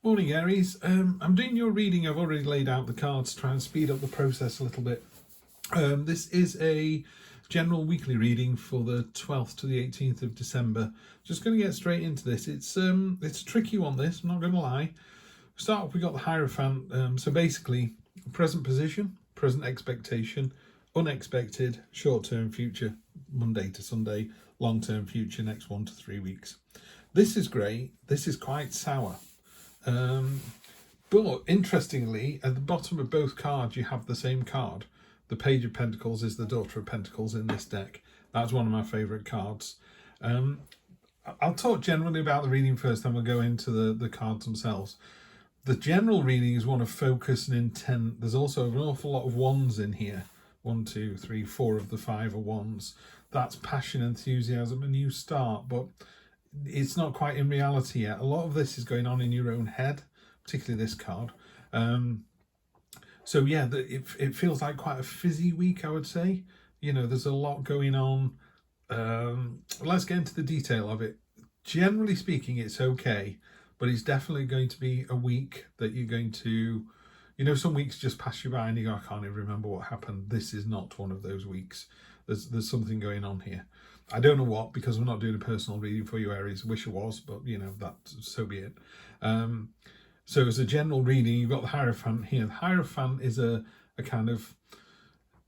Morning, Aries. I'm doing your reading. I've already laid out the cards to try and speed up the process a little bit. This is a general weekly reading for the 12th to the 18th of December. Just going to get straight into this. It's a tricky one, this, I'm not going to lie. Start off, we got the Hierophant. So basically, present position, present expectation, unexpected, short-term future, Monday to Sunday, long-term future, next 1 to 3 weeks. This is great. This is quite sour. But interestingly, at the bottom of both cards, you have the same card. The Page of Pentacles is the Daughter of Pentacles in this deck. That's one of my favourite cards. I'll talk generally about the reading first, then we'll go into the cards themselves. The general reading is one of focus and intent. There's also an awful lot of wands in here. 1, 2, 3, 4 of the 5 are wands. That's passion, enthusiasm, a new start, but it's not quite in reality yet. A lot of this is going on in your own head, particularly this card. So yeah, it feels like quite a fizzy week, I would say. You know, there's a lot going on. Let's get into the detail of it. Generally speaking, it's okay, but it's definitely going to be a week that you're going to, you know, some weeks just pass you by and you go, I can't even remember what happened. This is not one of those weeks. There's something going on here. I don't know what, because I'm not doing a personal reading for you, Aries. I wish I was, but you know, that so be it. So as a general reading, you've got the Hierophant here. The Hierophant is a kind of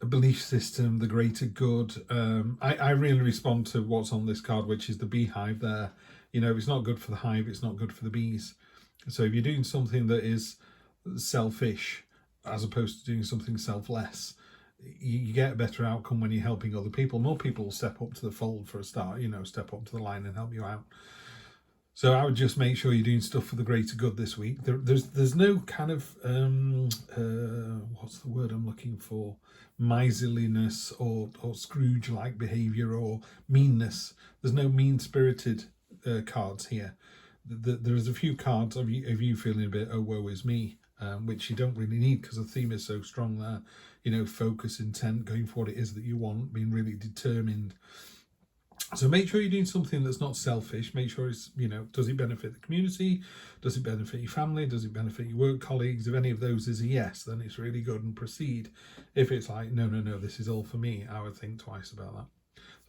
a belief system, the greater good. I really respond to what's on this card, which is the beehive there. You know, if it's not good for the hive, it's not good for the bees. So if you're doing something that is selfish, as opposed to doing something selfless, you get a better outcome when you're helping other people. More people will step up to the fold for a start, you know, step up to the line and help you out. So I would just make sure you're doing stuff for the greater good this week. There's no kind of, what's the word I'm looking for? Miserliness or Scrooge-like behaviour or meanness. There's no mean-spirited cards here. There's a few cards of you feeling a bit, oh, woe is me, which you don't really need because the theme is so strong there. You know, focus, intent, going for what it is that you want, being really determined. So make sure you're doing something that's not selfish. Make sure it's, you know, does it benefit the community? Does it benefit your family? Does it benefit your work colleagues? If any of those is a yes, then it's really good and proceed. If it's like, no, this is all for me, I would think twice about that.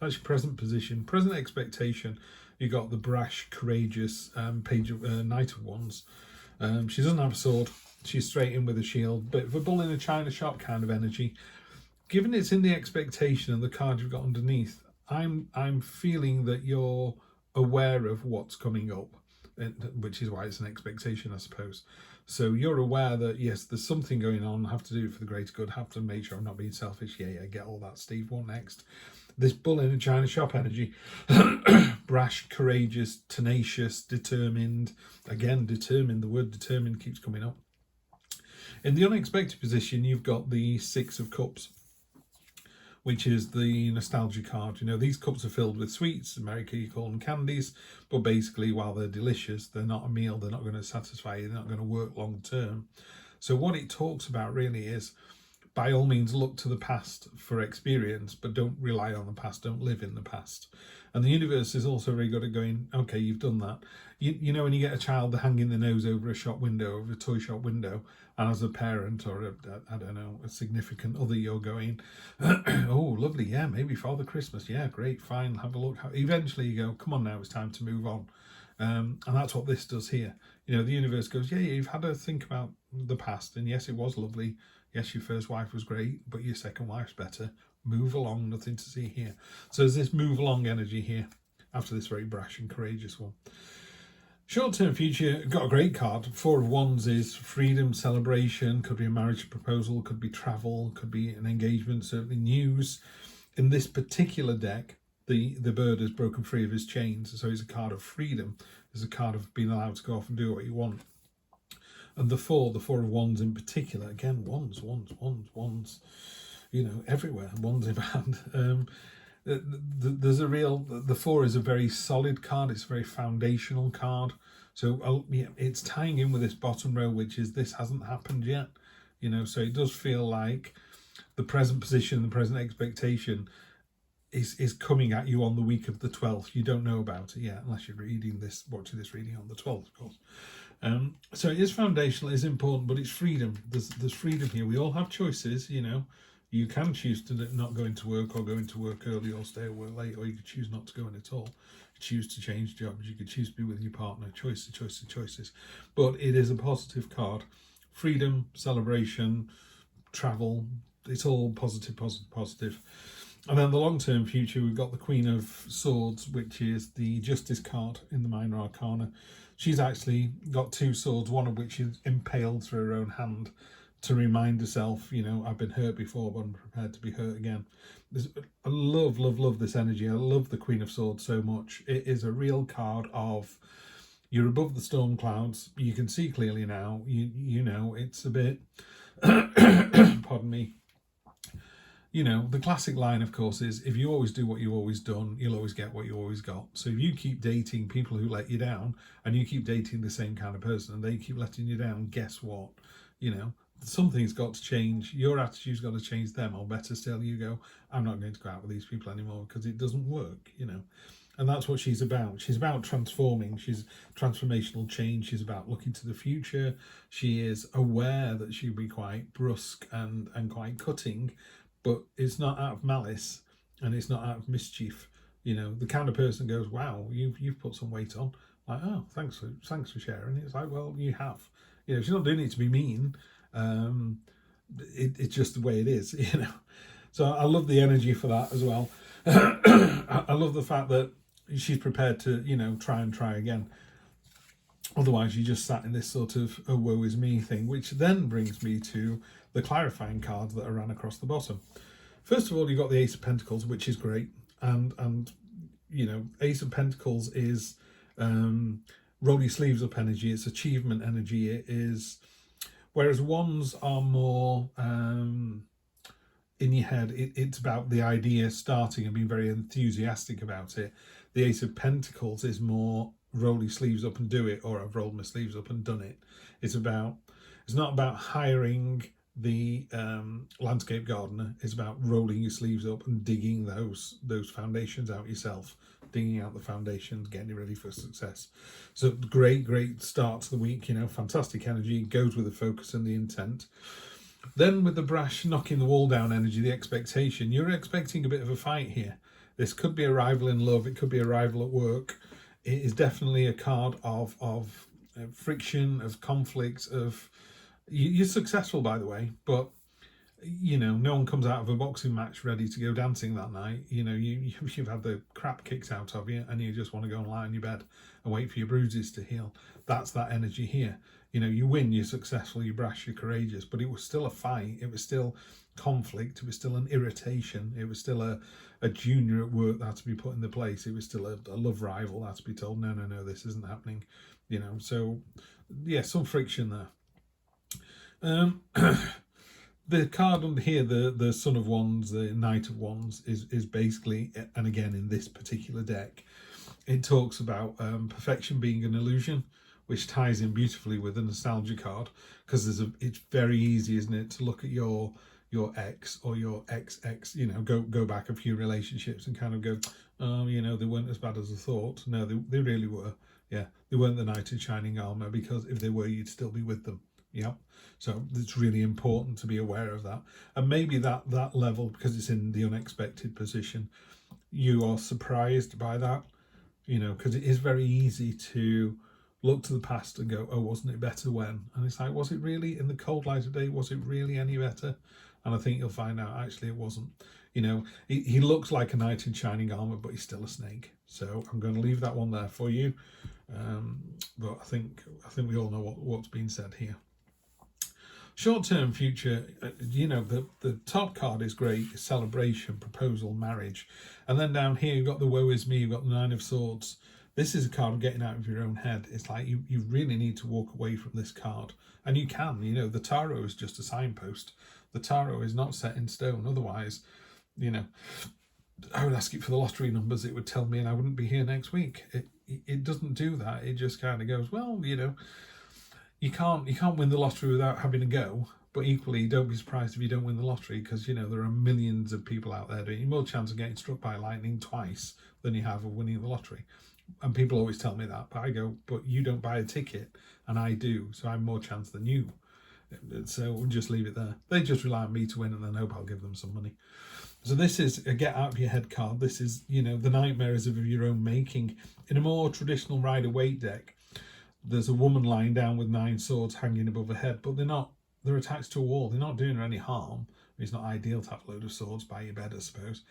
That's your present position. Present expectation, you got the brash, courageous page of Knight of Wands. She doesn't have a sword. She's straight in with a shield. Bit of a bull in a china shop kind of energy. Given it's in the expectation and the card you've got underneath, I'm feeling that you're aware of what's coming up, which is why it's an expectation, I suppose. So you're aware that, yes, there's something going on, have to do it for the greater good, have to make sure I'm not being selfish. Yeah, get all that, Steve. What next? This bull in a china shop energy. Brash, courageous, tenacious, determined. Again, determined. The word determined keeps coming up. In the unexpected position, you've got the Six of Cups, which is the nostalgia card. You know, these cups are filled with sweets. In America, you call them candies. But basically, while they're delicious, they're not a meal. They're not going to satisfy you. They're not going to work long term. So what it talks about really is, by all means, look to the past for experience, but don't rely on the past. Don't live in the past. And the universe is also very good at going, okay, you've done that. You know, when you get a child hanging their nose over a shop window, over a toy shop window, and as a parent or, I don't know, a significant other, you're going, oh, lovely, yeah, maybe Father Christmas, yeah, great, fine, have a look. Eventually you go, come on now, it's time to move on. And that's what this does here. You know, the universe goes, yeah, you've had to think about the past, and yes, it was lovely. Yes, your first wife was great, but your second wife's better. Move along, nothing to see here. So there's this move along energy here after this very brash and courageous one. Short-term future, got a great card. Four of Wands is freedom, celebration, could be a marriage proposal, could be travel, could be an engagement, certainly news. In this particular deck, the bird has broken free of his chains, so it's a card of freedom. It's a card of being allowed to go off and do what you want. And the four of Wands in particular, again, wands, you know, everywhere, wands in hand. There's a real, the four is a very solid card. It's a very foundational card. So yeah, it's tying in with this bottom row, which is this hasn't happened yet. You know, so it does feel like the present position, the present expectation is coming at you on the week of the 12th. You don't know about it yet, unless you're watching this reading on the 12th, of course. So it is foundational, it is important, but it's freedom. There's freedom here. We all have choices, you know. You can choose to not go into work, or go into work early, or stay at work late, or you could choose not to go in at all. You choose to change jobs, you could choose to be with your partner. Choices, choices, choices. But it is a positive card. Freedom, celebration, travel, it's all positive, positive, positive. And then the long-term future, we've got the Queen of Swords, which is the Justice card in the Minor Arcana. She's actually got two swords, one of which is impaled through her own hand, to remind herself, you know, I've been hurt before, but I'm prepared to be hurt again. I love, love, love this energy. I love the Queen of Swords so much. It is a real card of, you're above the storm clouds. You can see clearly now. You know, it's a bit, pardon me. You know, the classic line, of course, is if you always do what you've always done, you'll always get what you always got. So if you keep dating people who let you down, and you keep dating the same kind of person, and they keep letting you down, guess what? You know, something's got to change. Your attitude's got to change them, or better still, you go, I'm not going to go out with these people anymore because it doesn't work, you know. And that's what she's about. She's about transforming. She's transformational change. She's about looking to the future. She is aware that she'll be quite brusque and quite cutting, but it's not out of malice, and it's not out of mischief. You know, the kind of person goes, wow, you've put some weight on. Like, oh, thanks for sharing. It's like, well, you have. You know, she's not doing it to be mean. It's just the way it is, you know. So I love the energy for that as well. I love the fact that she's prepared to, you know, try again. Otherwise, you just sat in this sort of oh, woe is me thing, which then brings me to the clarifying cards that are ran across the bottom. First of all, you've got the Ace of Pentacles, which is great. And you know, Ace of Pentacles is roll your sleeves up energy. It's achievement energy. It is, whereas Wands are more in your head. It's about the idea starting and being very enthusiastic about it. The Ace of Pentacles is more roll your sleeves up and do it, or I've rolled my sleeves up and done it. It's not about hiring the landscape gardener. It's about rolling your sleeves up and digging those foundations out yourself, digging out the foundations, getting you ready for success. So great start to the week, you know, fantastic energy, goes with the focus and the intent. Then with the brash knocking the wall down energy, the expectation, you're expecting a bit of a fight here. This could be a rival in love, it could be a rival at work. It is definitely a card of friction, of conflict, of, you're successful, by the way, but you know, no one comes out of a boxing match ready to go dancing that night. You know, you've had the crap kicked out of you, and you just want to go and lie in your bed and wait for your bruises to heal. That's that energy here. You know, you win, you're successful, you're brash, you're courageous, but it was still a fight. It was still conflict. It was still an irritation. It was still a junior at work that had to be put in the place. It was still a love rival that had to be told, no, this isn't happening. You know, so yeah, some friction there. The card under here, the Son of Wands, the Knight of Wands, is basically, and again in this particular deck, it talks about perfection being an illusion, which ties in beautifully with the nostalgia card, because it's very easy, isn't it, to look at your ex or your ex, you know, go back a few relationships and kind of go, oh, you know, they weren't as bad as I thought. No, they really were. Yeah, they weren't the knight in shining armor, because if they were, you'd still be with them. Yeah, so it's really important to be aware of that. And maybe that level, because it's in the unexpected position, you are surprised by that, you know, because it is very easy to look to the past and go, oh, wasn't it better when? And it's like, was it really, in the cold light of day, was it really any better? And I think you'll find out actually it wasn't. You know, he looks like a knight in shining armor, but he's still a snake. So I'm going to leave that one there for you. But I think we all know what's been said here. Short-term future, you know, the top card is great, celebration, proposal, marriage. And then down here, you've got the woe is me, you've got the Nine of Swords. This is a card of getting out of your own head. It's like you really need to walk away from this card. And you can, you know, the tarot is just a signpost. The tarot is not set in stone. Otherwise, you know, I would ask it for the lottery numbers, it would tell me, and I wouldn't be here next week. It doesn't do that. It just kind of goes, well, you know, you can't win the lottery without having a go. But equally, don't be surprised if you don't win the lottery, because, you know, there are millions of people out there doing it. More chance of getting struck by lightning twice than you have of winning the lottery. And people always tell me that, but I go, but you don't buy a ticket and I do, so I have more chance than you. So we'll just leave it there. They just rely on me to win and then hope I'll give them some money. So this is a get out of your head card. This is, you know, the nightmares of your own making. In a more traditional Rider-Waite deck, there's a woman lying down with 9 swords hanging above her head, but they're attached to a wall. They're not doing her any harm. It's not ideal to have a load of swords by your bed, I suppose.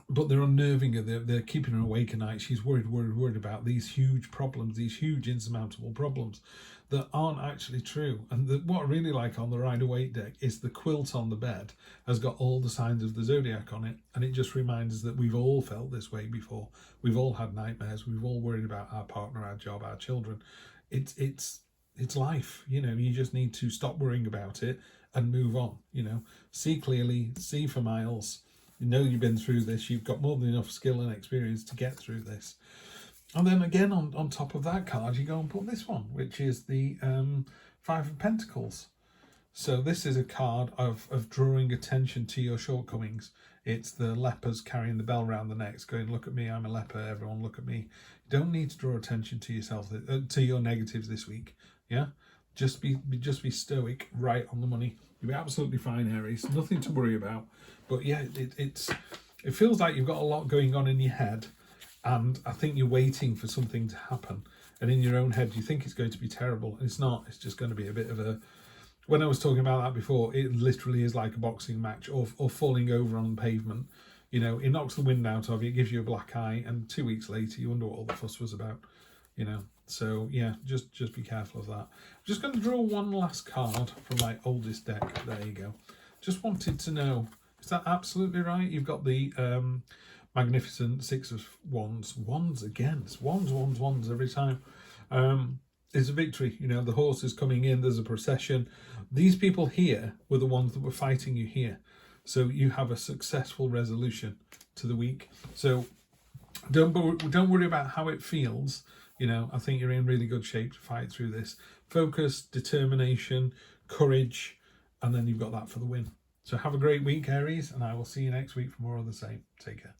But they're unnerving her. They're keeping her awake at night. She's worried about these huge problems, these huge insurmountable problems that aren't actually true. And what I really like on the Rider-Waite deck is the quilt on the bed has got all the signs of the zodiac on it, and it just reminds us that we've all felt this way before. We've all had nightmares. We've all worried about our partner, our job, our children. It's life. You know, you just need to stop worrying about it and move on. You know, see clearly, see for miles. You know you've been through this. You've got more than enough skill and experience to get through this. And then again, on top of that card, you go and put this one, which is the Five of Pentacles. So this is a card of drawing attention to your shortcomings. It's the lepers carrying the bell around the necks, going, look at me, I'm a leper, everyone look at me. You don't need to draw attention to yourself, to your negatives this week. Yeah? Just be stoic, right on the money. You'll be absolutely fine, Aries. Nothing to worry about. But yeah, it feels like you've got a lot going on in your head, and I think you're waiting for something to happen. And in your own head, you think it's going to be terrible. And it's not. It's just going to be a bit of a... When I was talking about that before, it literally is like a boxing match or falling over on the pavement. You know, it knocks the wind out of you, it gives you a black eye, and 2 weeks later, you wonder what all the fuss was about. You know, so yeah, just be careful of that. I'm just going to draw one last card from my oldest deck. There you go. Just wanted to know, is that absolutely right? You've got the magnificent Six of Wands. Wands again. It's wands every time. It's a victory. You know, the horse is coming in. There's a procession. These people here were the ones that were fighting you here. So you have a successful resolution to the week. So don't worry about how it feels. You know, I think you're in really good shape to fight through this. Focus, determination, courage, and then you've got that for the win. So have a great week, Aries, and I will see you next week for more of the same. Take care.